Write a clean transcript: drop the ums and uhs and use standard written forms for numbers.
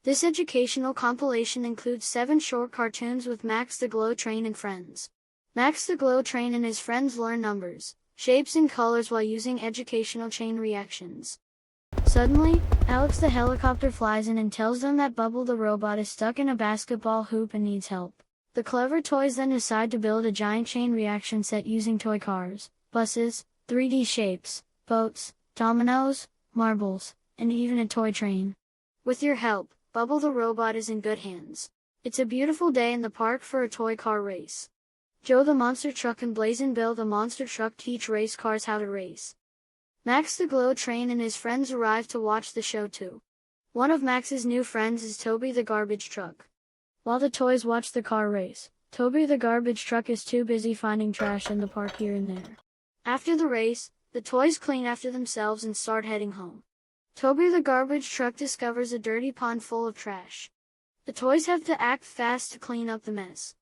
This educational compilation includes 7 short cartoons with Max the Glow Train and friends. Max the Glow Train and his friends learn numbers, shapes and colors while using educational chain reactions. Suddenly, Alex the helicopter flies in and tells them that Bubble the robot is stuck in a basketball hoop and needs help. The clever toys then decide to build a giant chain reaction set using toy cars, buses, 3D shapes, boats, dominoes, marbles, and even a toy train. With your help, Bubble the robot is in good hands. It's a beautiful day in the park for a toy car race. Joe the monster truck and Blazin' Bill the monster truck teach race cars how to race. Max the Glow Train and his friends arrive to watch the show too. One of Max's new friends is Toby the garbage truck. While the toys watch the car race, Toby the garbage truck is too busy finding trash in the park here and there. After the race, the toys clean after themselves and start heading home. Toby the garbage truck discovers a dirty pond full of trash. The toys have to act fast to clean up the mess.